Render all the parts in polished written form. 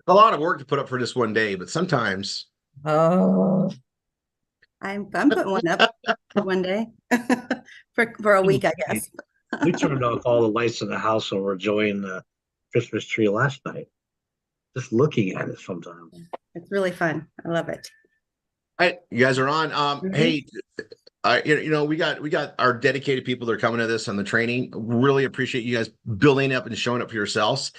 a lot of work to put up for just one day, but sometimes. Oh, I'm putting one up one day for a week, I guess. We turned off all the lights in the house and we're enjoying the Christmas tree last night. Just looking at it sometimes. It's really fun. I love it. All right, you guys are on. Mhm. Hey, we got our dedicated people that are coming to this on the training. Really appreciate you guys building up and showing up for yourselves.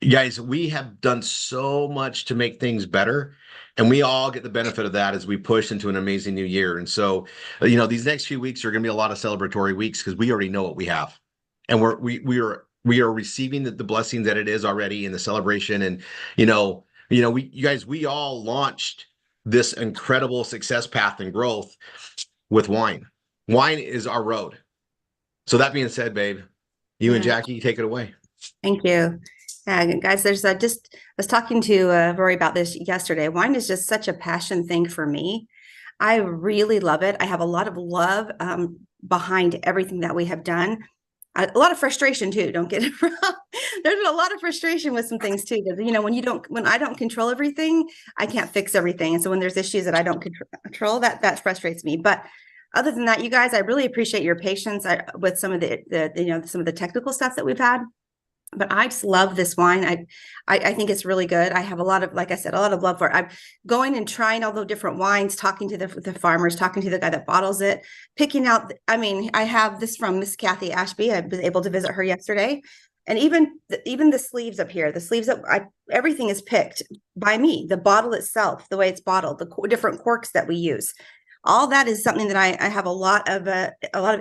Guys, we have done so much to make things better, and we all get the benefit of that as we push into an amazing new year. And so, these next few weeks are going to be a lot of celebratory weeks because we already know what we have, and we are receiving the blessings that it is already in the celebration. And we all launched this incredible success path and growth with wine. Wine is our road. So that being said, babe, you and Yeah. Jackie take it away. Thank you. Guys, there's just, I was talking to Rory about this yesterday. Wine is just such a passion thing for me. I really love it. I have a lot of love behind everything that we have done. A lot of frustration too. Don't get it wrong. There's a lot of frustration with some things too. Because when I don't control everything, I can't fix everything. And so when there's issues that I don't control, that frustrates me. But other than that, you guys, I really appreciate your patience with some of some of the technical stuff that we've had. But I just love this wine. I think it's really good. I have a lot of, like I said, a lot of love for it. I'm going and trying all the different wines, talking to the farmers, talking to the guy that bottles it, picking out. I mean, I have this from Miss Kathy Ashby. I was able to visit her yesterday, and even the sleeves up here, the sleeves that everything is picked by me. The bottle itself, the way it's bottled, the different corks that we use, all that is something that I have a lot of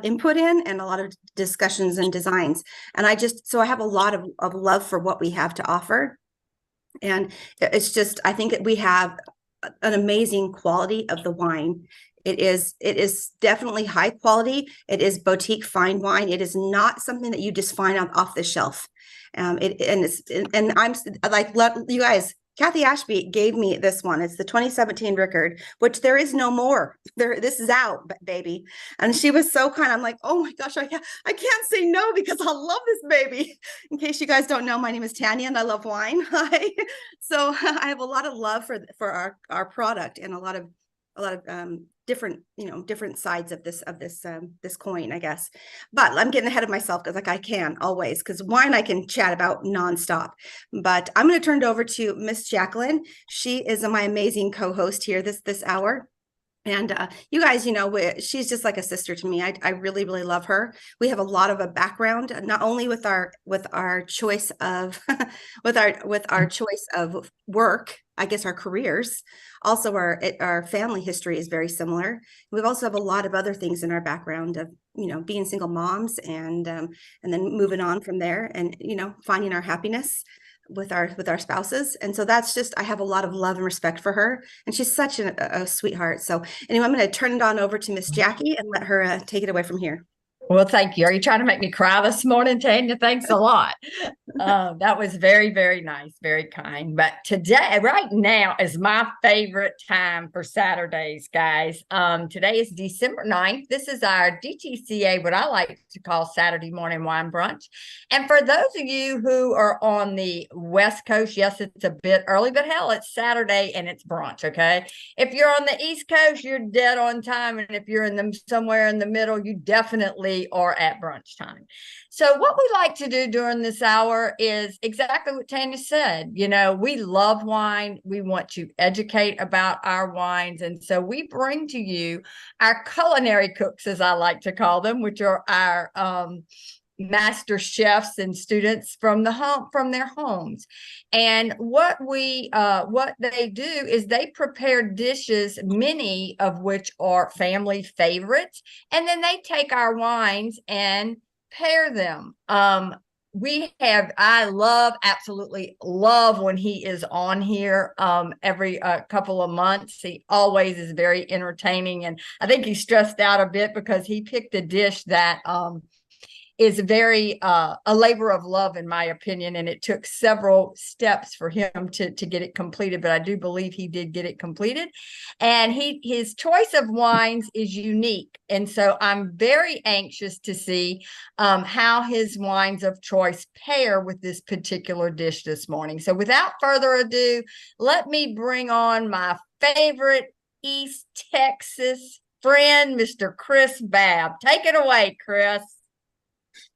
input in and a lot of discussions and designs. And so I have a lot of love for what we have to offer. And it's just, I think we have an amazing quality of the wine. It is definitely high quality. It is boutique fine wine. It is not something that you just find off the shelf. And I'm like, you guys, Kathy Ashby gave me this one. It's the 2017 Ricord, which there is no more. This is out, baby. And she was so kind. I'm like, oh my gosh, I can't say no because I love this baby. In case you guys don't know, my name is Tanya and I love wine. So I have a lot of love for our product and a lot of different sides of this coin, I guess. But I'm getting ahead of myself because I can always, because wine I can chat about nonstop. But I'm going to turn it over to Miss Jacqualyn. She is my amazing co-host here this hour. And you guys, she's just like a sister to me. I really, really love her. We have a lot of a background, not only with our choice of with our choice of work, I guess our careers. Also, our family history is very similar. We've also have a lot of other things in our background of being single moms and then moving on from there and finding our happiness with our spouses. And so that's just, I have a lot of love and respect for her, and she's such a sweetheart. So anyway, I'm going to turn it on over to Miss Jackie and let her take it away from here. well, thank you. Are you trying to make me cry this morning, Tanya? Thanks a lot. That was very, very nice, very kind. But today, right now, is my favorite time for Saturdays, guys. Today is December 9th. This is our DTCA, what I like to call Saturday morning wine brunch. And for those of you who are on the West Coast, yes, it's a bit early, but hell, it's Saturday and it's brunch, okay? If you're on the East Coast, you're dead on time. And if you're somewhere in the middle, you definitely are at brunch time. So what we like to do during this hour is exactly what Tanya said. We love wine. We want to educate about our wines. And so we bring to you our culinary cooks, as I like to call them, which are our master chefs and students from their homes. And what they do is they prepare dishes, many of which are family favorites, and then they take our wines and pair them. Absolutely love when he is on here every couple of months. He always is very entertaining, and I think he's stressed out a bit because he picked a dish that is very a labor of love, in my opinion. And it took several steps for him to get it completed, but I do believe he did get it completed. And his choice of wines is unique. And so I'm very anxious to see how his wines of choice pair with this particular dish this morning. So without further ado, let me bring on my favorite East Texas friend, Mr. Chris Babb. Take it away, Chris.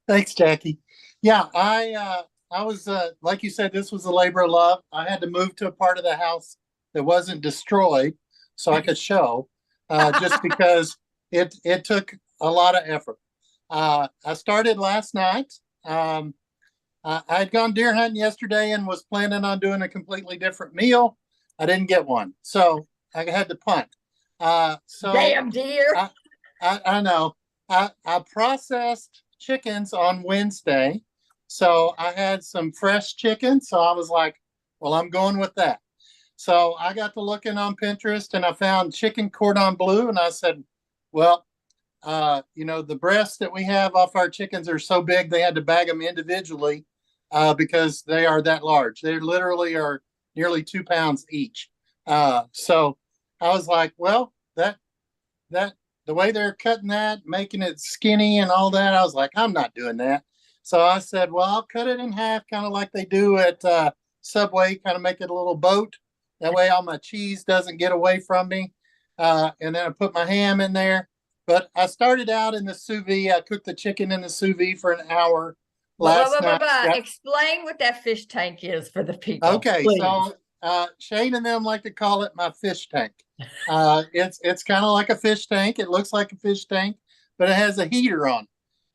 Thanks, Jackie. Yeah, I was like you said, this was a labor of love. I had to move to a part of the house that wasn't destroyed so I could show, just because it took a lot of effort. I started last night. I had gone deer hunting yesterday and was planning on doing a completely different meal. I didn't get one, so I had to punt. So damn deer. I know. I processed chickens on Wednesday, so I had some fresh chicken. So I was like, well, I'm going with that. So I got to looking on Pinterest and I found chicken cordon bleu, and I said, well, the breasts that we have off our chickens are so big they had to bag them individually because they are that large. They literally are nearly 2 pounds each. So I was like, well, that the way they're cutting that, making it skinny and all that, I was like, I'm not doing that. So I said, well, I'll cut it in half, kind of like they do at Subway, kind of make it a little boat. That way all my cheese doesn't get away from me. And then I put my ham in there. But I started out in the sous vide. I cooked the chicken in the sous vide for an hour last night. Explain what that fish tank is for the people. Okay, please. So Shane and them like to call it my fish tank. It's kind of like a fish tank. It looks like a fish tank, but it has a heater on,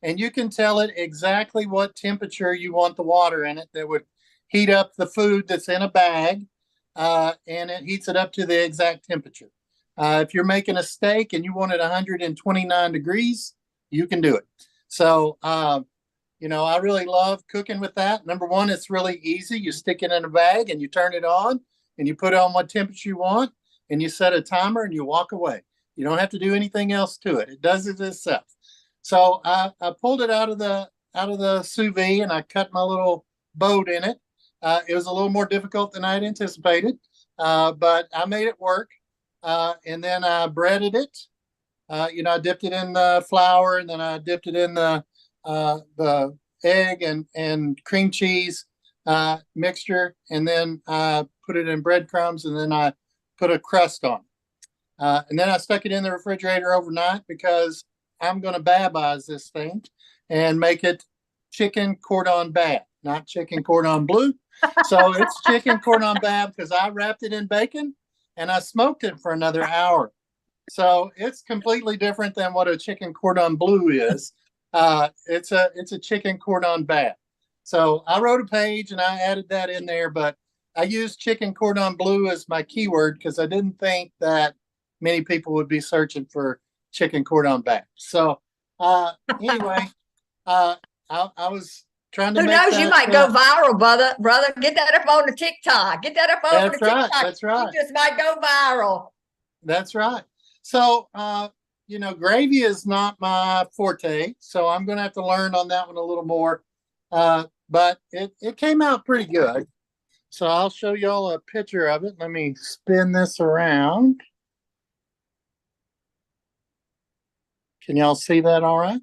and you can tell it exactly what temperature you want the water in it that would heat up the food that's in a bag, and it heats it up to the exact temperature. If you're making a steak and you want it 129 degrees, you can do it. So, I really love cooking with that. Number one, it's really easy. You stick it in a bag and you turn it on and you put it on what temperature you want and you set a timer and you walk away. You don't have to do anything else to it. It does it itself. So I pulled it out of the sous vide and I cut my little boat in it. It was a little more difficult than I had anticipated, but I made it work. And then I breaded it. I dipped it in the flour, and then I dipped it in the egg and cream cheese mixture, and then I put it in breadcrumbs, and then I put a crust on. And then I stuck it in the refrigerator overnight because I'm going to Babbize this thing and make it chicken cordon Babb, not chicken cordon bleu. So it's chicken cordon Babb because I wrapped it in bacon and I smoked it for another hour. So it's completely different than what a chicken cordon bleu is. It's a chicken cordon Babb. So I wrote a page and I added that in there, but I used chicken cordon bleu as my keyword because I didn't think that many people would be searching for chicken cordon Babb. So anyway, I was trying to Who make knows? that, you might go viral, brother. Get that up on the TikTok. Get that up on the TikTok. That's right. You just might go viral. That's right. So, gravy is not my forte, so I'm going to have to learn on that one a little more. But it came out pretty good. So I'll show y'all a picture of it. Let me spin this around. Can y'all see that all right?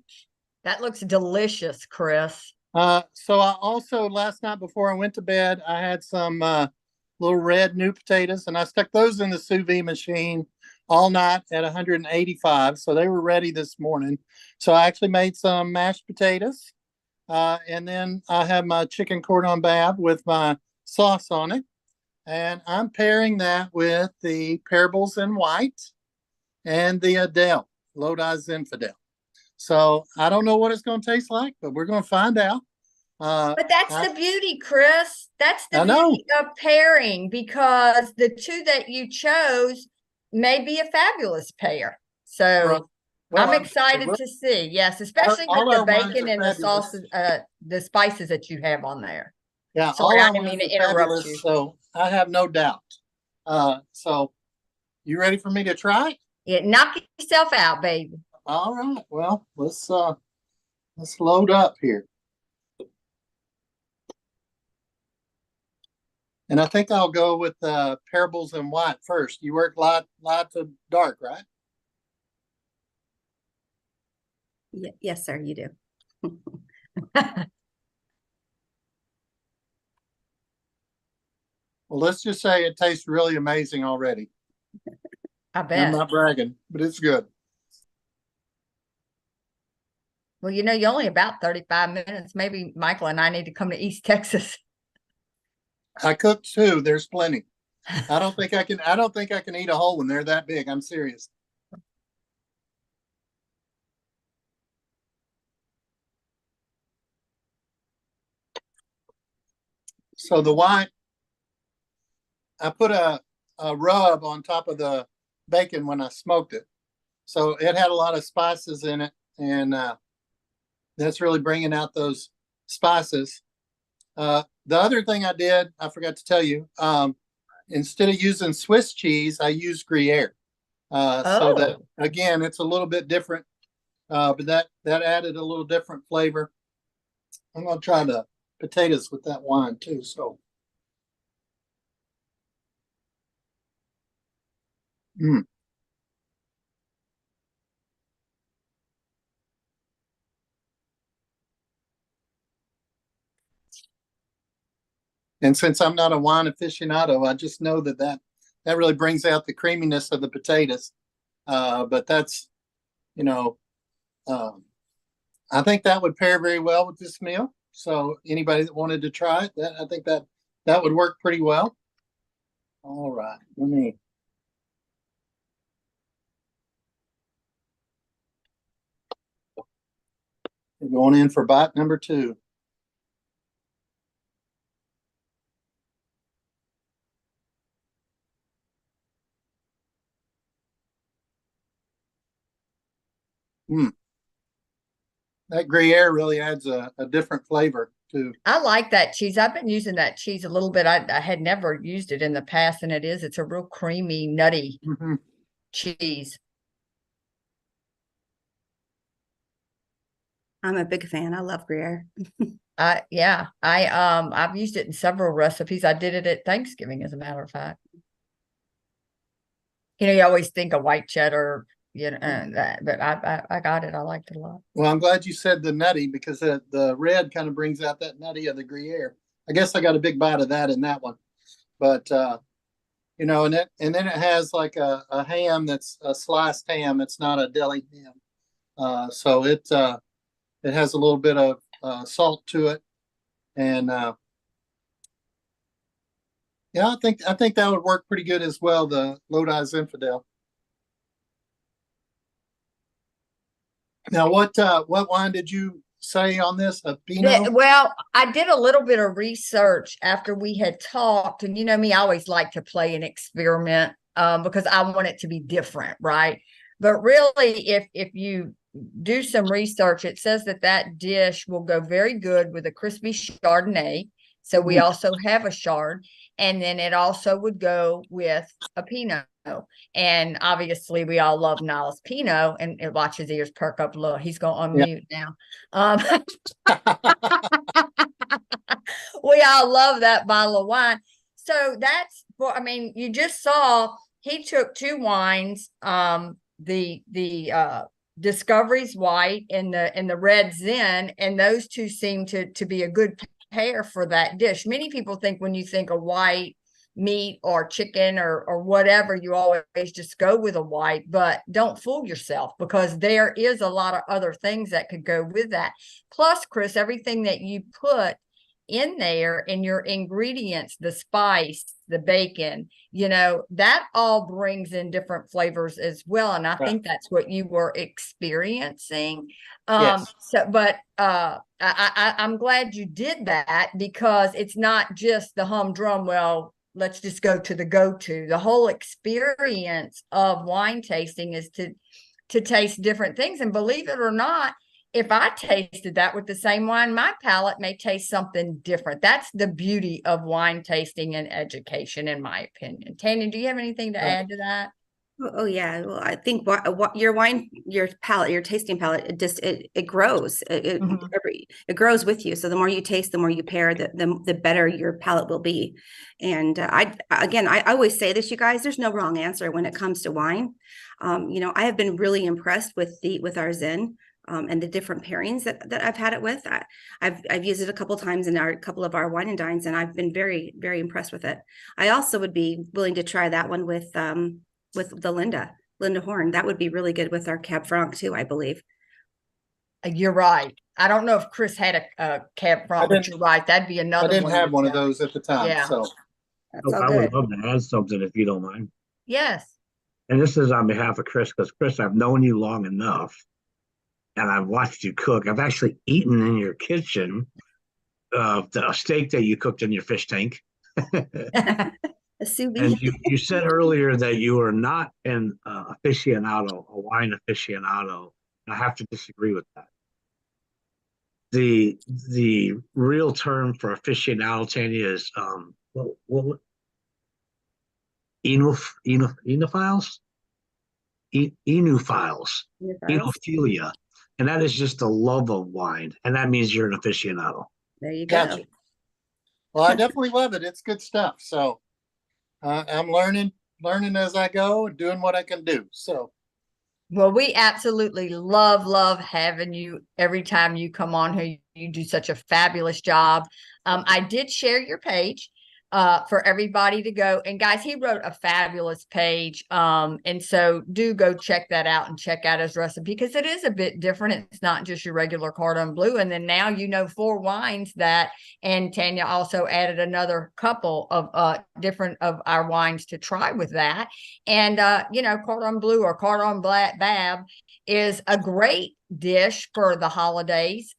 That looks delicious, Chris. So I also, last night before I went to bed, I had some little red new potatoes, and I stuck those in the sous vide machine all night at 185. So they were ready this morning. So I actually made some mashed potatoes. And then I have my chicken cordon Babb with my sauce on it. And I'm pairing that with the Parables in White and the Adele, Lodi Zinfandel. So I don't know what it's going to taste like, but we're going to find out. But that's the beauty, Chris. That's the beauty of pairing, because the two that you chose may be a fabulous pair. So I'm excited to see. Yes, especially with the bacon and the sauces, the spices that you have on there. Yeah, sorry, I didn't mean to interrupt you. So I have no doubt. So you ready for me to try? Yeah, knock yourself out, baby. All right. Well, let's Let's load up here. And I think I'll go with parables in white first. You work lots of dark, right? Yes, sir, you do. Well, let's just say it tastes really amazing already. I I'm bet. not bragging, but it's good. Well, you know, you're only about 35 minutes. Maybe Michael and I need to come to East Texas. I cook too. There's plenty. I don't think I can eat a whole one. They're that big. I'm serious. So the white, I put a rub on top of the bacon when I smoked it. So it had a lot of spices in it, and that's really bringing out those spices. The other thing I did, I forgot to tell you, instead of using Swiss cheese, I used Gruyere. So that, again, it's a little bit different, but that added a little different flavor. I'm going to try the potatoes with that wine too. So, And since I'm not a wine aficionado, I just know that really brings out the creaminess of the potatoes. But that's, you know, I think that would pair very well with this meal. So anybody that wanted to try it, I think that would work pretty well. All right, let me. We're going in for bite number 2. That Gruyere really adds a different flavor too. I like that cheese. I've been using that cheese a little bit. I had never used it in the past, and it's a real creamy, nutty cheese. I'm a big fan. I love Gruyere. Yeah, I've used it in several recipes. I did it at Thanksgiving, as a matter of fact. You know, you always think of white cheddar, you know, but I got it. I liked it a lot. Well, I'm glad you said the nutty, because the red kind of brings out that nutty of the Gruyere. I guess I got a big bite of that in that one, but you know, and then it has like a ham that's a sliced ham. It's not a deli ham, so it has a little bit of salt to it, and yeah, I think that would work pretty good as well. The Lodi's Infidel. Now, what wine did you say on this? A Pinot? Well, I did a little bit of research after we had talked, and you know me, I always like to play and experiment because I want it to be different, right? But really, if you do some research, it says that dish will go very good with a crispy Chardonnay. So we also have a Chard, and then it also would go with a Pinot. And obviously we all love Niles Pinot, and watch his ears perk up a little. He's going to unmute now. We all love that bottle of wine. So that's what, I mean, you just saw he took 2 wines, the Discovery's White and the Red Zen, and those 2 seem to be a good pair for that dish. Many people think when you think of white meat or chicken or whatever, you always just go with a white, but don't fool yourself, because there is a lot of other things that could go with that. Plus, Chris, everything that you put in there in your ingredients, the spice, the bacon, you know, that all brings in different flavors as well. And I think that's what you were experiencing. Yes. So, but I'm glad you did that, because it's not just the humdrum, well, let's just go to the go-to. The whole experience of wine tasting is to taste different things. And believe it or not, if I tasted that with the same wine, my palate may taste something different. That's the beauty of wine tasting and education, in my opinion. Tanya, do you have anything to add to that? Oh yeah. Well, I think what your wine, your palate, your tasting palate, it grows. Mhm. It grows with you. So the more you taste, the more you pair, the better your palate will be. And I always say this, you guys. There's no wrong answer when it comes to wine. I have been really impressed with our Zen. And the different pairings that I've had it with. I've used it a couple times in a couple of our wine and dines, and I've been very, very impressed with it. I also would be willing to try that one with the Linda Horn. That would be really good with our Cab Franc too, I believe. You're right. I don't know if Chris had a Cab Franc, but you're right. That'd be I another didn't one. have one of those at the time. Yeah. So That's all I good. would love to add something if you don't mind. Yes. And this is on behalf of Chris, because Chris, I've known you long enough and I've watched you cook. I've actually eaten in your kitchen the steak that you cooked in your fish tank. A sous vide. And you said earlier that you are not an aficionado, a wine aficionado. I have to disagree with that. The real term for aficionado, Tanya, is what enophiles, enophilia, and that is just the love of wine, and that means you're an aficionado. There you go. gotcha. Well, I definitely love it. It's good stuff. So I'm learning as I go and doing what I can do. So Well, we absolutely love having you every time you come on here. You do such a fabulous job. I did share your page for everybody to go. And guys, he wrote a fabulous page. And so do go check that out and check out his recipe, because it is a bit different. It's not just your regular Cordon Bleu. And then now 4 wines that, and Tanya also added another couple of different of our wines to try with that. And Cordon Bleu or Cordon Babb is a great dish for the holidays.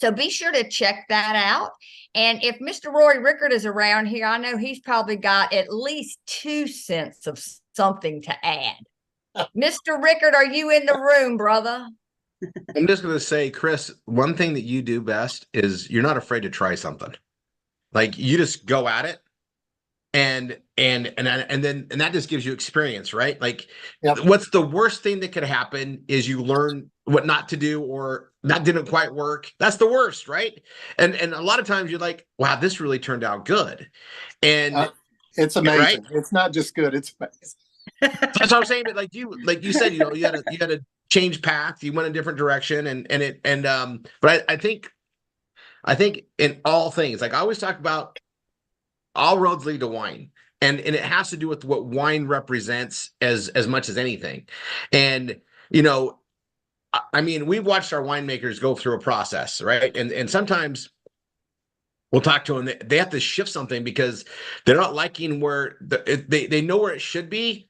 So be sure to check that out. And if Mr. Roy Ricord is around here, I know he's probably got at least 2 cents of something to add. Mr. Ricord, are you in the room, brother? I'm just going to say, Chris, one thing that you do best is you're not afraid to try something. Like, you just go at it, and that just gives you experience, right? Like, Yep. What's the worst thing that could happen is you learn what not to do, or that didn't quite work. That's the worst, right? And a lot of times you're like, wow, this really turned out good. And it's amazing. Right? It's not just good, it's amazing. That's what I'm saying. But like you said, you had to change path. You went a different direction, but I think in all things, like I always talk about, all roads lead to wine. And it has to do with what wine represents as much as anything. And, I mean, we've watched our winemakers go through a process, right? And sometimes we'll talk to them. They have to shift something because they're not liking where they know where it should be,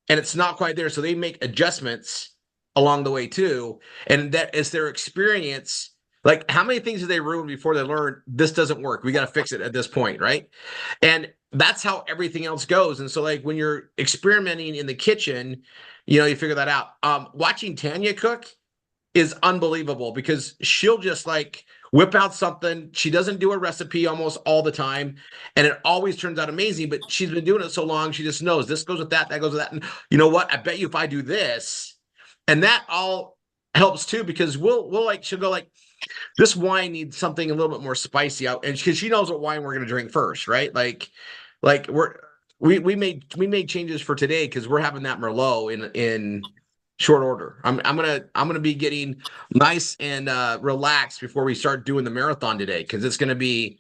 and it's not quite there. So they make adjustments along the way too. And that is their experience. Like, how many things did they ruin before they learned this doesn't work? We got to fix it at this point, right? And that's how everything else goes. And so, like, when you're experimenting in the kitchen, you figure that out. Watching Tanya cook is unbelievable, because she'll just like whip out something. She doesn't do a recipe almost all the time, and it always turns out amazing. But she's been doing it so long, she just knows this goes with that goes with that. And you know what? I bet you if I do this, and that all helps too, because she'll go like, this wine needs something a little bit more spicy out, and because she knows what wine we're going to drink first, right? Like we made changes for today because we're having that Merlot in short order. I'm gonna be getting nice and relaxed before we start doing the marathon today, because it's gonna be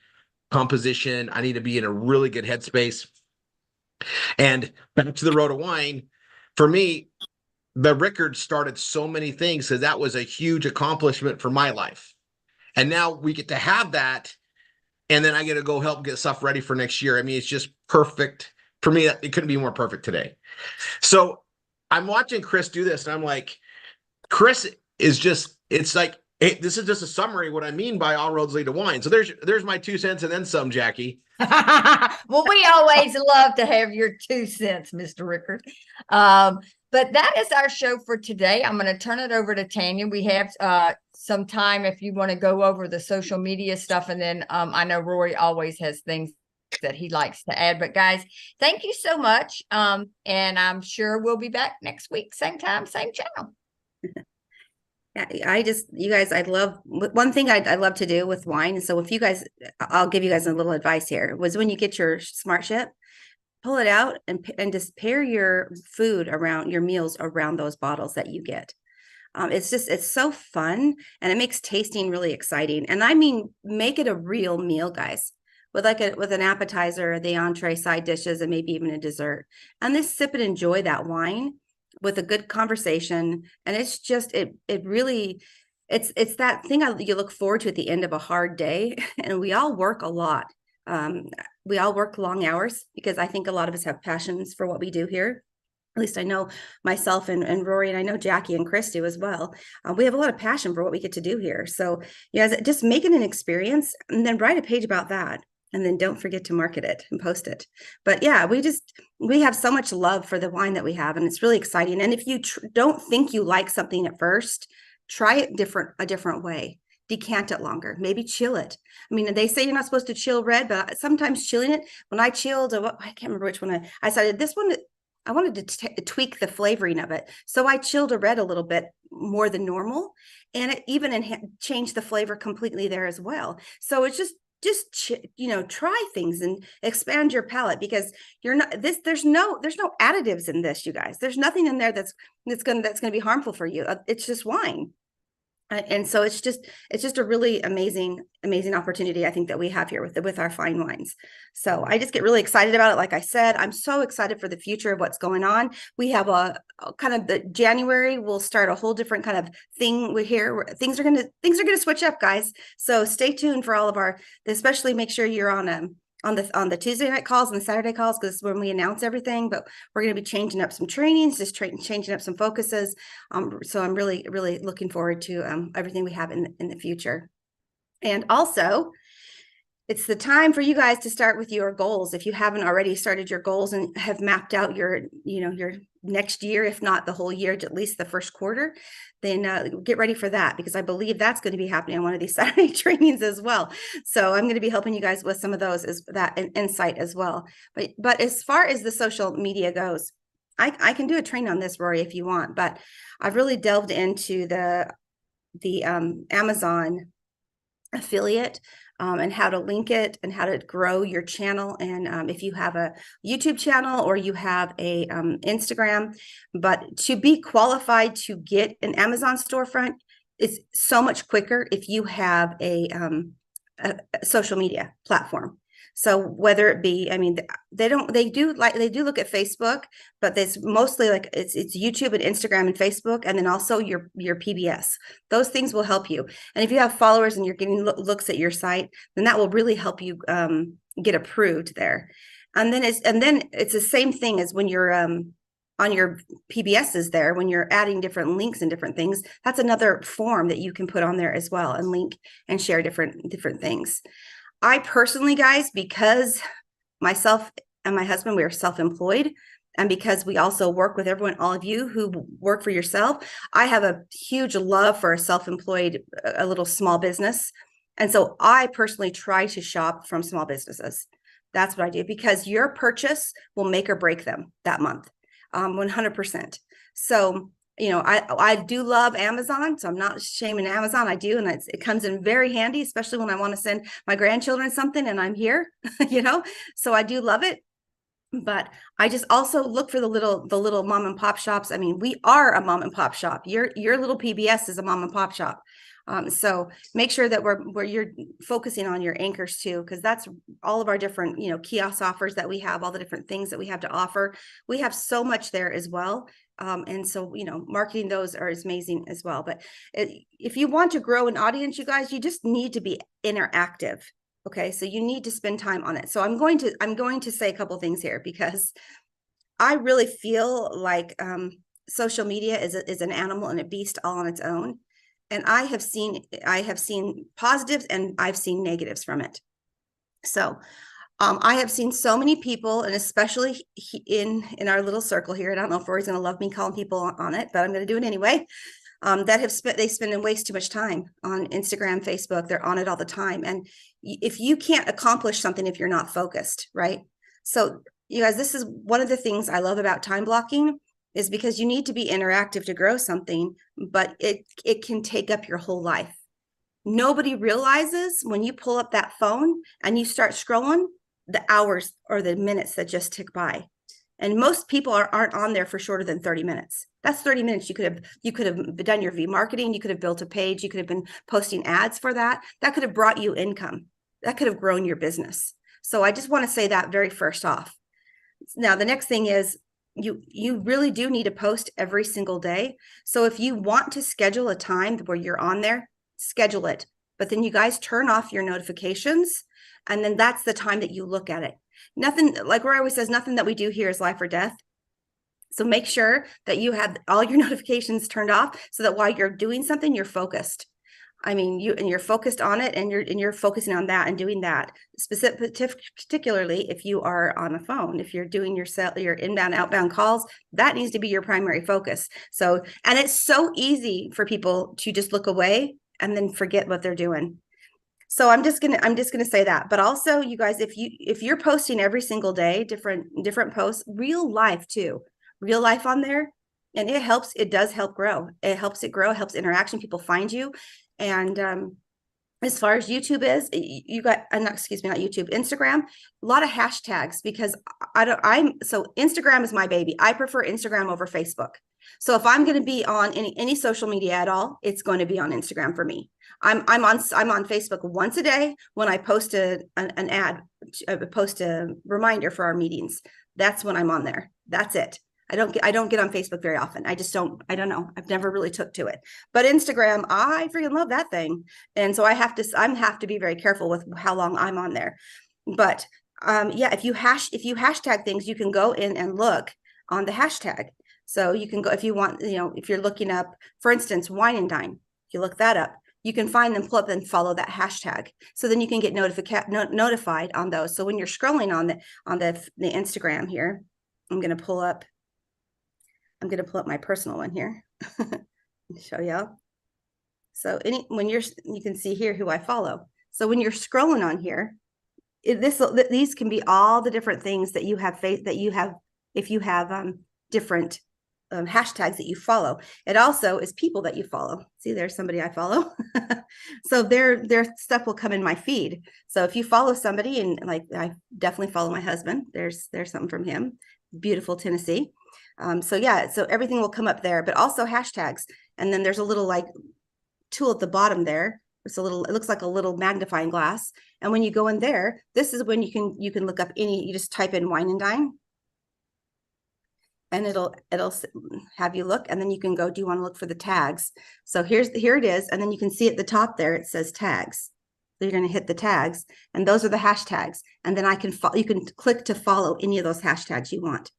composition. I need to be in a really good headspace. And back to the road of wine, for me, the Ricord started so many things, because that was a huge accomplishment for my life. And now we get to have that, and then I get to go help get stuff ready for next year. I mean, it's just perfect for me. It couldn't be more perfect today. So I'm watching Chris do this, and I'm like, Chris is just, it's like, hey, this is just a summary of what I mean by all roads lead to wine. So there's my 2 cents and then some, Jackie. Well, we always love to have your 2 cents, Mr. Ricord. But that is our show for today. I'm going to turn it over to Tanya. We have some time if you want to go over the social media stuff. And then I know Rory always has things that he likes to add. But guys, thank you so much. And I'm sure we'll be back next week, same time, same channel. Yeah, you guys, I love one thing I love to do with wine. And so if you guys, I'll give you guys a little advice here, was when you get your smart ship, pull it out and just pair your food around your meals around those bottles that you get. It's so fun, and it makes tasting really exciting. And I mean, make it a real meal, guys, with with an appetizer, the entree, side dishes, and maybe even a dessert. And just sip and enjoy that wine with a good conversation. And it's just, it really, it's that thing you look forward to at the end of a hard day. And we all work a lot. We all work long hours because I think a lot of us have passions for what we do here. At least I know myself and Rory, and I know Jackie and Chris do as well. We have a lot of passion for what we get to do here. So you guys, just make it an experience and then write a page about that. And then don't forget to market it and post it. But yeah, we have so much love for the wine that we have, and it's really exciting. And if you don't think you like something at first, try it a different way. Decant it longer, maybe chill it. I mean, they say you're not supposed to chill red, but sometimes chilling it, when I chilled, I can't remember which one I decided this one, I wanted to tweak the flavoring of it. So I chilled a red a little bit more than normal, and it even changed the flavor completely there as well. So it's just try things and expand your palate, because there's no additives in this, you guys. There's nothing in there that's going to be harmful for you. It's just wine. And so it's just a really amazing opportunity, I think, that we have here with our fine wines. So I just get really excited about it. Like I said, I'm so excited for the future of what's going on. We have a kind of the January, we'll start a whole different kind of thing here. Things are gonna switch up, guys. So stay tuned for all of especially make sure you're on the Tuesday night calls and the Saturday calls, because when we announce everything. But we're going to be changing up some trainings, just changing up some focuses. So I'm really, really looking forward to everything we have in the future. And also, it's the time for you guys to start with your goals. If you haven't already started your goals and have mapped out your next year, if not the whole year, at least the first quarter, then get ready for that, because I believe that's going to be happening on one of these Saturday trainings as well. So I'm going to be helping you guys with some of those, insight as well. But as far as the social media goes, I can do a training on this, Rory, if you want. But I've really delved into the Amazon affiliate. And how to link it and how to grow your channel. And if you have a YouTube channel or you have a Instagram, but to be qualified to get an Amazon storefront is so much quicker if you have a social media platform. So whether it be, I mean, they do look at Facebook, but it's mostly like it's YouTube and Instagram and Facebook, and then also your PBS. Those things will help you. And if you have followers and you're getting looks at your site, then that will really help you get approved there. And then it's the same thing as when you're on your PBSs there, when you're adding different links and different things. That's another form that you can put on there as well and link and share different things. I personally, guys, because myself and my husband, we are self-employed, and because we also work with everyone, all of you who work for yourself, I have a huge love for a self-employed, a little small business. And so I personally try to shop from small businesses. That's what I do, because your purchase will make or break them that month, 100%. So I do love Amazon, so I'm not shaming Amazon. I do, and it comes in very handy, especially when I want to send my grandchildren something and I'm here, so I do love it. But I just also look for the little mom and pop shops. I mean, we are a mom and pop shop. Your little PBS is a mom and pop shop. So make sure that you're focusing on your anchors too, because that's all of our different, kiosk offers that we have, all the different things that we have to offer. We have so much there as well. And so, marketing those are amazing as well. But if you want to grow an audience, you guys, you just need to be interactive. Okay. So you need to spend time on it. So I'm going to say a couple of things here, because I really feel like social media is an animal and a beast all on its own. And I have seen positives and I've seen negatives from it. So I have seen so many people, and especially in our little circle here, I don't know if Rory's going to love me calling people on it, but I'm going to do it anyway. that have spent, they spend and waste too much time on Instagram, Facebook. They're on it all the time. And if you can't accomplish something, if you're not focused, right? So you guys, this is one of the things I love about time blocking, is because you need to be interactive to grow something, but it can take up your whole life. Nobody realizes when you pull up that phone and you start scrolling, the hours or the minutes that just tick by. And most people aren't on there for shorter than 30 minutes. That's 30 minutes. You could have done your marketing. You could have built a page. You could have been posting ads for that. That could have brought you income. That could have grown your business. So I just want to say that very first off. Now, the next thing is you really do need to post every single day. So if you want to schedule a time where you're on there, schedule it. But then you guys turn off your notifications. And then that's the time that you look at it. Nothing, like Roy always says, nothing that we do here is life or death. So make sure that you have all your notifications turned off, so that while you're doing something, you're focused. I mean, you're focused on it, and you're focusing on that and doing that. Particularly if you are on a phone, if you're doing your inbound, outbound calls, that needs to be your primary focus. So, and it's so easy for people to just look away and then forget what they're doing. So I'm just gonna say that. But also, you guys, if you're posting every single day, different posts, real life too, real life on there, and it does help grow. It helps it grow, helps interaction. People find you. And as far as YouTube is, you got, not YouTube, Instagram, a lot of hashtags, because so Instagram is my baby. I prefer Instagram over Facebook. So if I'm going to be on any social media at all, it's going to be on Instagram for me. I'm on Facebook once a day when I post an ad, post a reminder for our meetings. That's when I'm on there. That's it. I don't get on Facebook very often. I don't know. I've never really took to it. But Instagram, I freaking love that thing. And so I have to be very careful with how long I'm on there. But yeah, if you hashtag things, you can go in and look on the hashtag. So you can go, if you want, if you're looking up, for instance, wine and dine, if you look that up, you can find them, pull up and follow that hashtag. So then you can get notified on those. So when you're scrolling on the Instagram here, I'm going to pull up my personal one here. Show y'all. So you can see here who I follow. So when you're scrolling on here, these can be all the different things that you have if you have different hashtags that you follow. It also is people that you follow. See, there's somebody I follow. So their stuff will come in my feed. So if you follow somebody, and like I definitely follow my husband, there's something from him. Beautiful Tennessee. So yeah, so everything will come up there, but also hashtags. And then there's a little like tool at the bottom there. It looks like a little magnifying glass. And when you go in there, this is when you can look up you just type in wine and dine, and it'll have you look, and then you can go, do you want to look for the tags? So here it is. And then you can see at the top there, it says tags. So you're going to hit the tags, and those are the hashtags. And then you can click to follow any of those hashtags you want.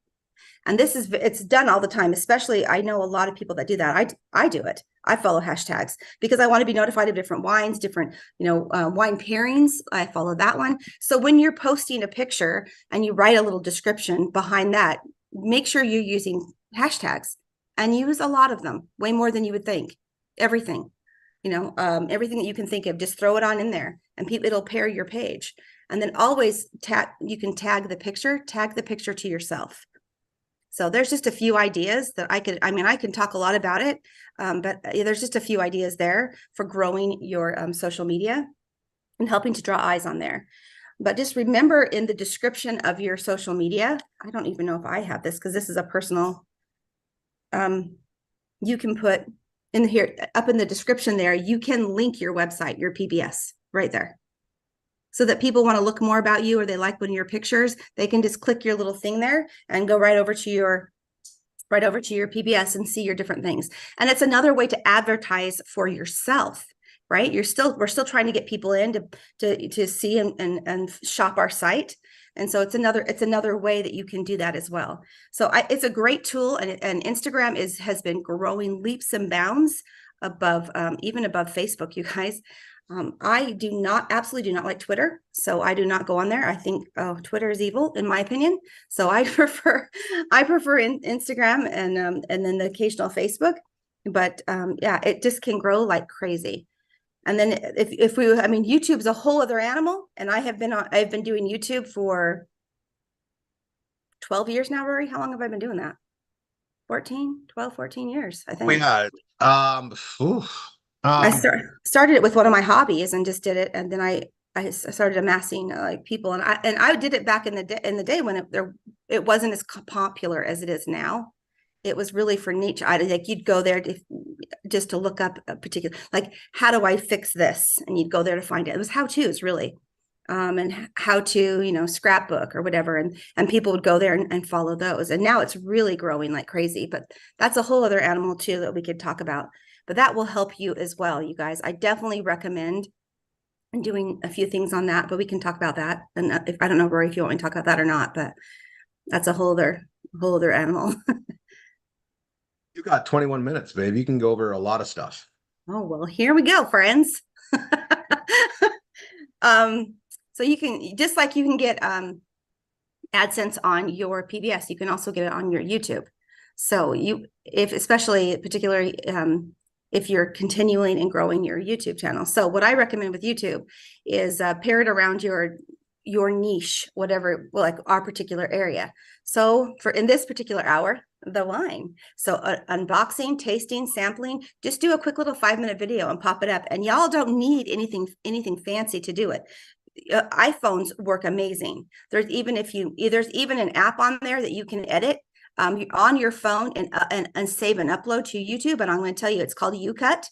And it's done all the time, especially I know a lot of people that do that. I do it. I follow hashtags because I want to be notified of different wines, different, wine pairings. I follow that one. So when you're posting a picture and you write a little description behind that, make sure you're using hashtags, and use a lot of them, way more than you would think. Everything, everything that you can think of, just throw it on in there, and it'll pair your page. And then always you can tag the picture to yourself. So there's just a few ideas that I can talk a lot about it, but there's just a few ideas there for growing your social media and helping to draw eyes on there. But just remember, in the description of your social media, I don't even know if I have this because this is a personal, you can put in here, up in the description there, you can link your website, your PBS right there. So that people want to look more about you, or they like one of your pictures, they can just click your little thing there and go right over to your PBS and see your different things. And it's another way to advertise for yourself, right? We're still trying to get people in to see and shop our site. And so it's another way that you can do that as well. So it's a great tool, and Instagram has been growing leaps and bounds even above Facebook, you guys. I absolutely do not like Twitter, so I do not go on there. I think, Twitter is evil, in my opinion. So I prefer Instagram and then the occasional Facebook. but yeah, it just can grow like crazy. And then if we, I mean, YouTube's a whole other animal, and I've been doing YouTube for 12 years now, Rory. How long have I been doing that? 14 years, I think. We had oof. I started it with one of my hobbies and just did it, and then I started amassing like people, and I did it back in the day when it wasn't as popular as it is now. It was really for niche. Like you'd go there just to look up a particular, like, how do I fix this? And you'd go there to find it. It was how-tos really, and how to, scrapbook or whatever. And people would go there and follow those. And now it's really growing like crazy, but that's a whole other animal too that we could talk about. But that will help you as well, you guys. I definitely recommend doing a few things on that, but we can talk about that. And I don't know, Rory, if you want me to talk about that or not, but that's a whole other animal. You got 21 minutes, babe. You can go over a lot of stuff. Oh, well, here we go, friends. So you can, just like you can get AdSense on your PBS, you can also get it on your YouTube. So especially particularly if you're continuing and growing your YouTube channel. So what I recommend with YouTube is pair it around your niche, whatever, like our particular area. So in this particular hour, the wine. So unboxing, tasting, sampling, just do a quick little 5-minute video and pop it up. And y'all don't need anything fancy to do it. iPhones work amazing. There's even an app on there that you can edit on your phone and save and upload to YouTube. And I'm going to tell you, it's called YouCut.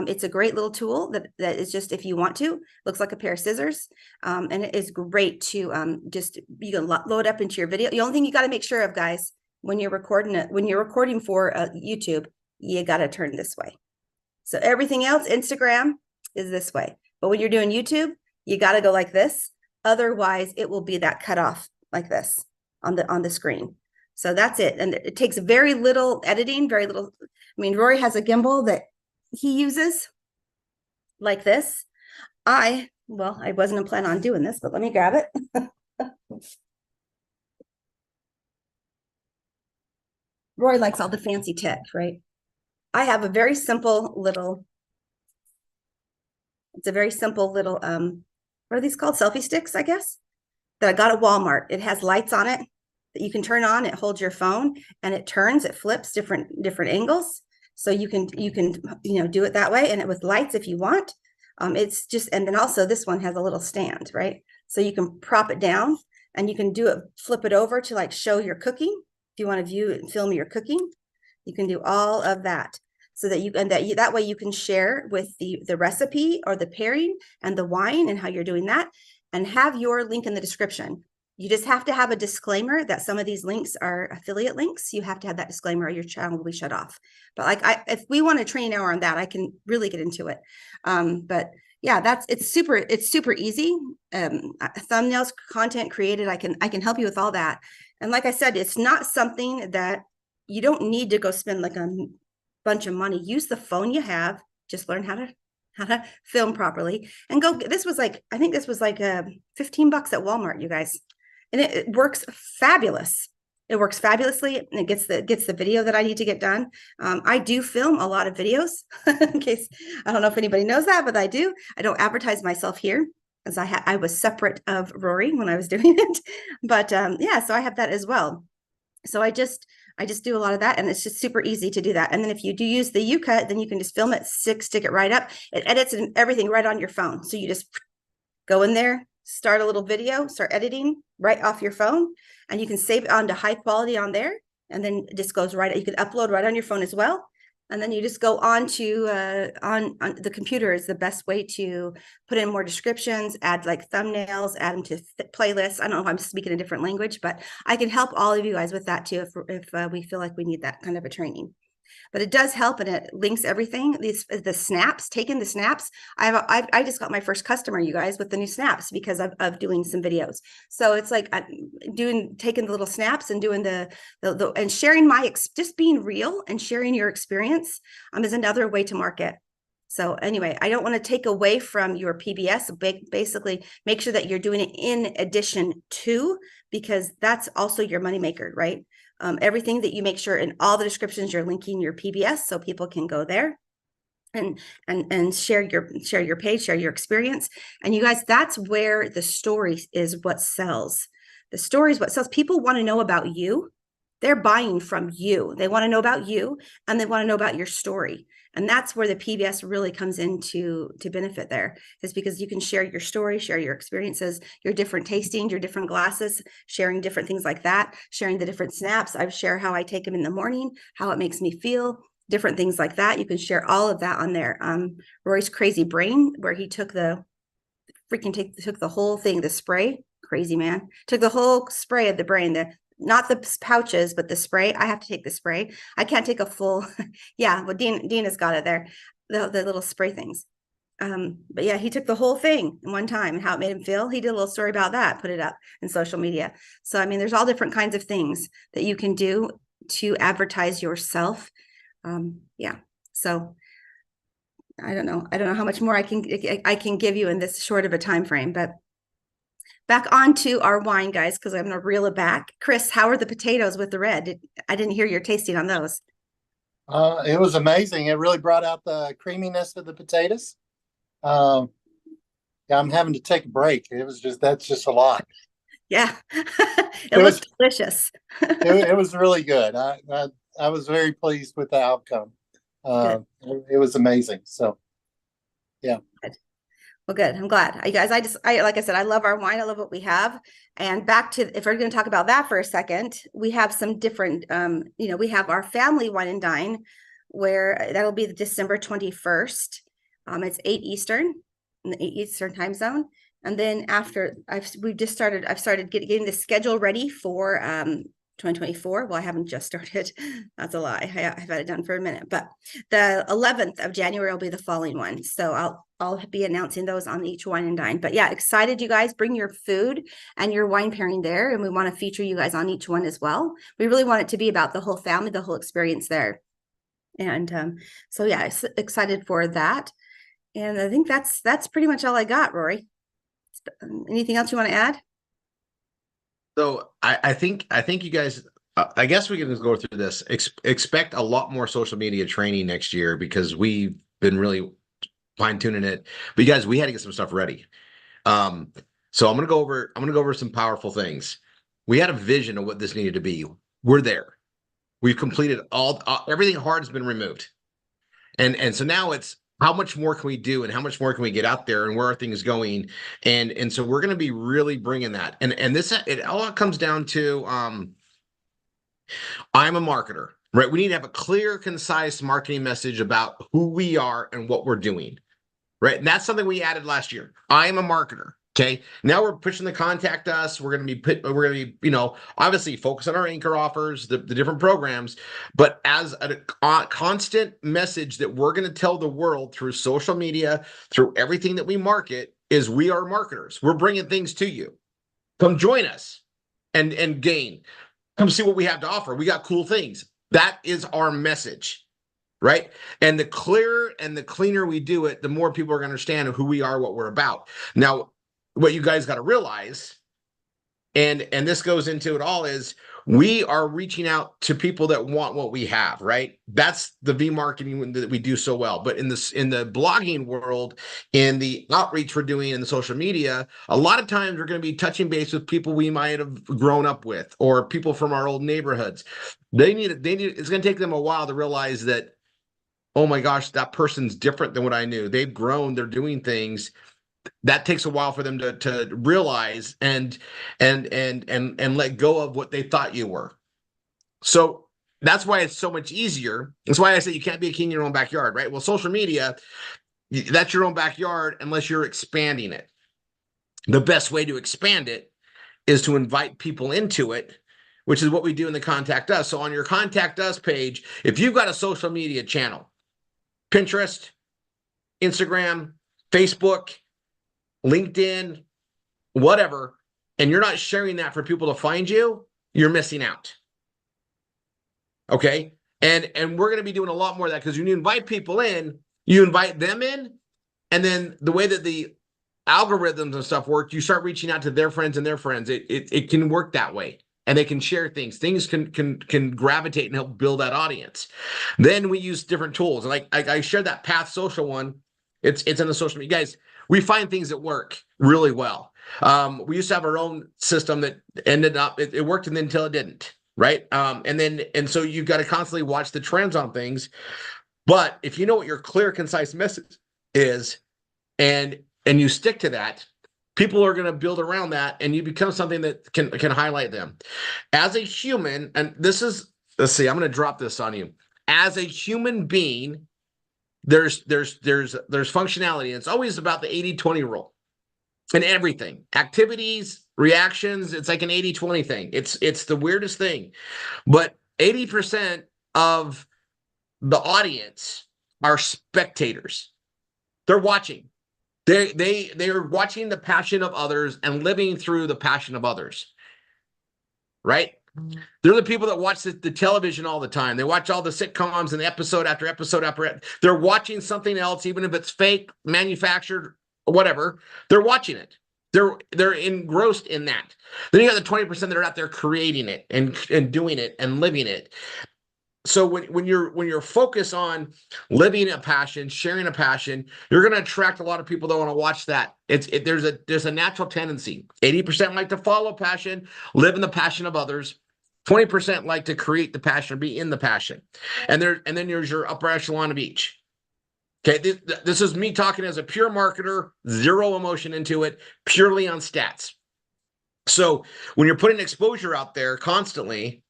It's a great little tool that is just, if you want to, looks like a pair of scissors. And it is great to you can load up into your video. The only thing you got to make sure of, guys, when you're recording for YouTube, you got to turn this way. So everything else, Instagram is this way. But when you're doing YouTube, you got to go like this. Otherwise, it will be that cut off like this on the screen. So that's it. And it takes very little editing, very little. I mean, Rory has a gimbal that he uses like this. I wasn't planning on doing this, but let me grab it. Rory likes all the fancy tech, right? I have a very simple little, what are these called? Selfie sticks, I guess, that I got at Walmart. It has lights on it that you can turn on. It holds your phone and it flips different angles. So you can do it that way, and with lights if you want. It's just, and then also this one has a little stand, right? So you can prop it down and you can flip it over to like show your cooking. If you want to view and film your cooking, you can do all of that, so that that way you can share with the recipe or the pairing and the wine and how you're doing that, and have your link in the description. You just have to have a disclaimer that some of these links are affiliate links. You have to have that disclaimer or your channel will be shut off. But if we want a training hour on that, I can really get into it. But yeah, it's super easy. Thumbnails, content created, I can help you with all that. And like I said, it's not something that you don't need to go spend like a bunch of money. Use the phone you have. Just learn how to film properly and go. I think this was like $15 at Walmart, you guys. And it works fabulous. It works fabulously, and it gets the video that I need to get done. I do film a lot of videos in case, I don't know if anybody knows that, but I do. I don't advertise myself here, as I was separate of Rory when I was doing it. But yeah, so I have that as well. So I just do a lot of that, and it's just super easy to do that. And then if you do use the YouCut, then you can just film it, stick it right up. It edits and everything right on your phone. So you just go in there, start a little video, start editing right off your phone, and you can save it onto high quality on there, and then it just goes right. You can upload right on your phone as well, and then you just go on to on the computer is the best way to put in more descriptions, add like thumbnails, add them to playlists. I don't know if I'm speaking a different language, but I can help all of you guys with that too if we feel like we need that kind of a training. But it does help, and it links everything. The snaps, taking the snaps. I just got my first customer, you guys, with the new snaps because of doing some videos. So it's like taking the little snaps and doing the and sharing just being real and sharing your experience is another way to market. So anyway, I don't want to take away from your PBS. Basically, make sure that you're doing it in addition to, because that's also your moneymaker, right? everything that you make sure in all the descriptions, you're linking your PBS so people can go there and share your page, share your experience. And you guys, that's where the story is what sells. The story is what sells. People want to know about you. They're buying from you. They want to know about you, and they want to know about your story. And that's where the PBS really comes into benefit there, is because you can share your story, share your experiences, your different tastings, your different glasses, sharing different things like that, sharing the different snaps. I share how I take them in the morning, how it makes me feel, different things like that. You can share all of that on there. Rory's Crazy Brain, where he took the whole thing, the spray, crazy man, took the whole spray of the brain, not the pouches, but the spray. I have to take the spray. I can't take a full, yeah, well, Dean has got it there, the little spray things. But yeah, he took the whole thing in one time and how it made him feel. He did a little story about that, put it up in social media. So, I mean, there's all different kinds of things that you can do to advertise yourself. Yeah. So I don't know how much more I can give you in this short of a time frame, but back onto our wine, guys, because I'm going to reel it back. Chris, how are the potatoes with the red? I didn't hear your tasting on those. It was amazing. It really brought out the creaminess of the potatoes. Yeah, I'm having to take a break. That's just a lot. Yeah, it looked delicious. it was really good. I was very pleased with the outcome. It was amazing. So, yeah. Well, good. I'm glad. You guys, I like I said, I love our wine. I love what we have. And back to, if we're going to talk about that for a second, we have some different, we have our family wine and dine, where that'll be December 21st. It's 8 Eastern, in the 8 Eastern time zone. And then after I've started getting the schedule ready for 2024. Well, I haven't just started. That's a lie. I've had it done for a minute, but the 11th of January will be the following one. So I'll be announcing those on each wine and dine. But yeah, excited, you guys. Bring your food and your wine pairing there, and we want to feature you guys on each one as well. We really want it to be about the whole family, the whole experience there. And so yeah, excited for that. And I think that's pretty much all I got, Rory. Anything else you want to add? So I think you guys, I guess we can just go through this. Expect a lot more social media training next year, because we've been really fine tuning it. But you guys, we had to get some stuff ready. So I'm gonna go over some powerful things. We had a vision of what this needed to be. We're there. We've completed everything hard has been removed, and so now it's, how much more can we do, and how much more can we get out there, and where are things going? And so we're going to be really bringing that. And this, it all comes down to, I'm a marketer, right? We need to have a clear, concise marketing message about who we are and what we're doing, right? And that's something we added last year. I am a marketer. Okay. Now we're pushing the contact us. We're going to be, obviously focus on our anchor offers, the different programs, but as a constant message that we're going to tell the world through social media, through everything that we market, is we are marketers. We're bringing things to you. Come join us and gain. Come see what we have to offer. We got cool things. That is our message. Right. And the clearer and the cleaner we do it, the more people are going to understand who we are, what we're about. Now, what you guys got to realize, and this goes into it all, is we are reaching out to people that want what we have, right? That's the V marketing that we do so well. But in the blogging world, in the outreach we're doing in the social media, a lot of times we're going to be touching base with people we might have grown up with, or people from our old neighborhoods. It's going to take them a while to realize that, oh my gosh, that person's different than what I knew. They've grown, they're doing things. That takes a while for them to realize and let go of what they thought you were. So that's why it's so much easier. That's why I say you can't be a king in your own backyard, right? Well, social media, that's your own backyard unless you're expanding it. The best way to expand it is to invite people into it, which is what we do in the Contact Us. So on your Contact Us page, if you've got a social media channel, Pinterest, Instagram, Facebook, LinkedIn, whatever, and you're not sharing that for people to find you, you're missing out. Okay? And we're going to be doing a lot more of that, because when you invite people in, you invite them in, and then the way that the algorithms and stuff work, you start reaching out to their friends and their friends. It can work that way. and they can share things. Things can gravitate and help build that audience. Then we use different tools. Like I shared that Path Social one. It's in the social media. Guys, we find things that work really well. We used to have our own system that ended up, it worked and then until it didn't, right? And so you've got to constantly watch the trends on things. But if you know what your clear, concise message is, and you stick to that, people are going to build around that, and you become something that can highlight them. As a human, and this is, let's see, I'm going to drop this on you. As a human being, there's functionality. And it's always about the 80-20 rule in everything. Activities, reactions, it's like an 80-20 thing. It's the weirdest thing. But 80% of the audience are spectators. They're watching. They are watching the passion of others and living through the passion of others. Right? They're the people that watch the television all the time. They watch all the sitcoms and episode after episode after. They're watching something else, even if it's fake, manufactured, whatever. They're watching it. They're engrossed in that. Then you got the 20% that are out there creating it and doing it and living it. So when you're focused on living a passion, sharing a passion, you're going to attract a lot of people that want to watch that. There's a natural tendency. 80% like to follow passion, live in the passion of others. 20% like to create the passion, be in the passion. And then there's your upper echelon of each. Okay, this is me talking as a pure marketer, zero emotion into it, purely on stats. So when you're putting exposure out there constantly,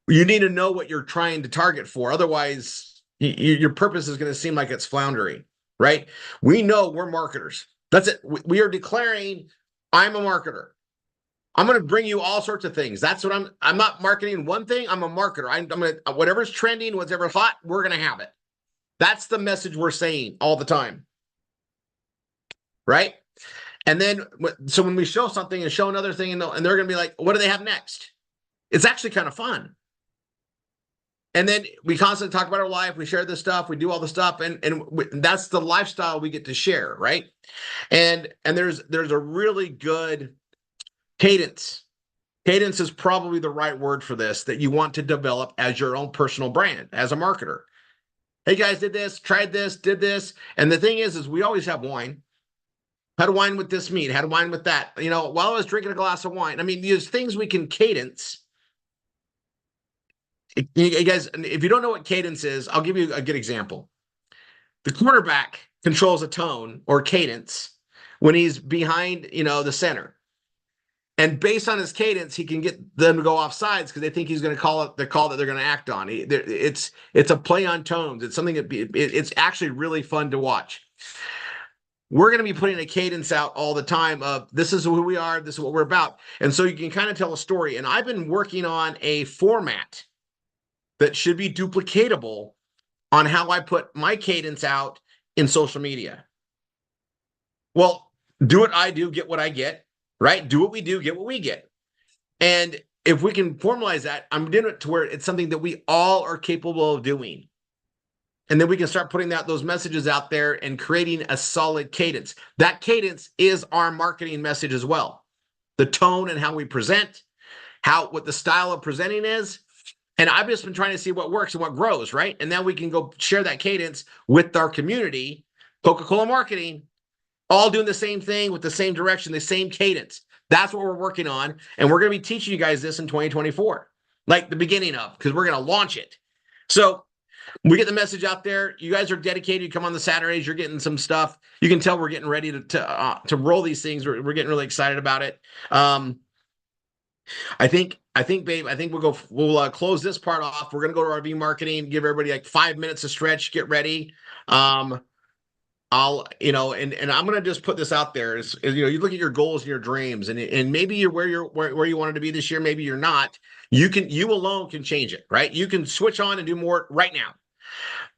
you need to know what you're trying to target for. Otherwise, your purpose is going to seem like it's floundering, right? We know we're marketers. That's it. We are declaring, I'm a marketer. I'm going to bring you all sorts of things. That's what I'm not marketing one thing. I'm a marketer. I'm going to, whatever's trending, whatever's hot, we're going to have it. That's the message we're saying all the time. Right? And then, so when we show something and show another thing, and they're going to be like, what do they have next? It's actually kind of fun. And then we constantly talk about our life. We share this stuff. We do all the stuff. And that's the lifestyle we get to share, right? And there's a really good cadence. Cadence is probably the right word for this, that you want to develop as your own personal brand, as a marketer. Hey, guys, did this, tried this, did this. And the thing is we always have wine. Had a wine with this meat, had a wine with that. You know, while I was drinking a glass of wine. I mean, there's things we can cadence. You guys, if you don't know what cadence is, I'll give you a good example. The quarterback controls a tone or cadence when he's behind, the center. And based on his cadence, he can get them to go off sides because they think he's going to call it the call that they're going to act on. It's a play on tones. It's something it's actually really fun to watch. We're going to be putting a cadence out all the time of this is who we are, this is what we're about. And so you can kind of tell a story. And I've been working on a format that should be duplicatable on how I put my cadence out in social media. Well, do what I do, get what I get, right? Do what we do, get what we get. And if we can formalize that, I'm doing it to where it's something that we all are capable of doing. And then we can start putting those messages out there and creating a solid cadence. That cadence is our marketing message as well. The tone and how we present, what the style of presenting is. And I've just been trying to see what works and what grows, right? And then we can go share that cadence with our community, Coca-Cola marketing, all doing the same thing with the same direction, the same cadence. That's what we're working on. And we're going to be teaching you guys this in 2024, like the beginning of, because we're going to launch it. So we get the message out there. You guys are dedicated. You come on the Saturdays, you're getting some stuff. You can tell we're getting ready to roll these things. We're getting really excited about it. I think, babe, we'll close this part off. We're going to go to RV marketing, give everybody like 5 minutes to stretch, get ready. And I'm going to just put this out there is, you look at your goals and your dreams and maybe you're where you wanted to be this year. Maybe you're not. You alone can change it, right? You can switch on and do more right now.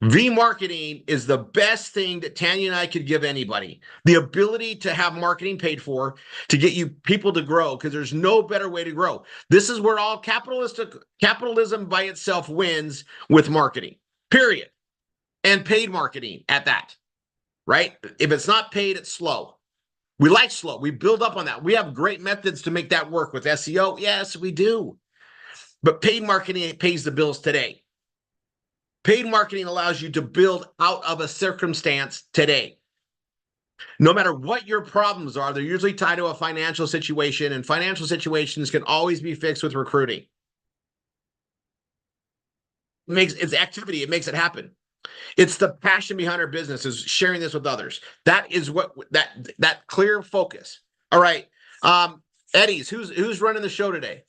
V-marketing is the best thing that Tanya and I could give anybody. The ability to have marketing paid for to get you people to grow, because there's no better way to grow. This is where all capitalism by itself wins, with marketing, period. And paid marketing at that, right? If it's not paid, it's slow. We like slow. We build up on that. We have great methods to make that work with SEO. Yes, we do. But paid marketing pays the bills today. Paid marketing allows you to build out of a circumstance today. No matter what your problems are, they're usually tied to a financial situation, and financial situations can always be fixed with recruiting. It's activity. It makes it happen. It's the passion behind our business, is sharing this with others. That is what that clear focus. All right. Eddie's, who's running the show today?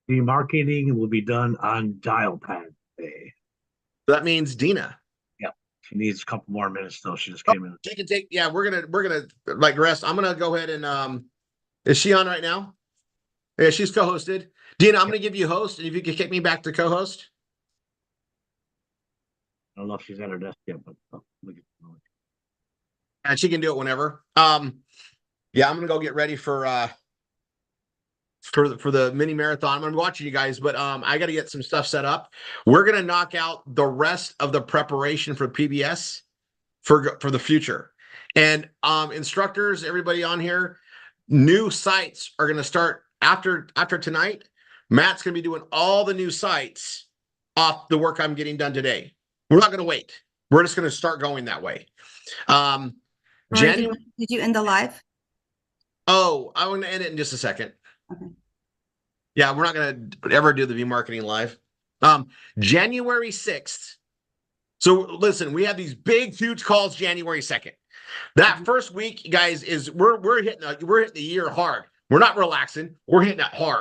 The marketing will be done on dial pad today. That means Dina. Yep. She needs a couple more minutes though. She just came in. She can take, yeah, we're gonna like rest. I'm gonna go ahead and is she on right now? Yeah, she's co-hosted. Dina, I'm gonna give you host, and if you can kick me back to co-host. I don't know if she's at her desk yet, but And she can do it whenever. Yeah, I'm gonna go get ready for the mini marathon. I'm watching you guys, but I got to get some stuff set up. We're gonna knock out the rest of the preparation for PBS for the future. And instructors, everybody on here, new sites are gonna start after tonight. Matt's gonna be doing all the new sites off the work I'm getting done today. We're not gonna wait. We're just gonna start going that way. Did you end the live? Oh, I want to end it in just a second. Okay. Yeah, we're not going to ever do the V Marketing Live. January 6th. So listen, we have these big, huge calls January 2nd. That first week, guys, is we're hitting the year hard. We're not relaxing. We're hitting it hard.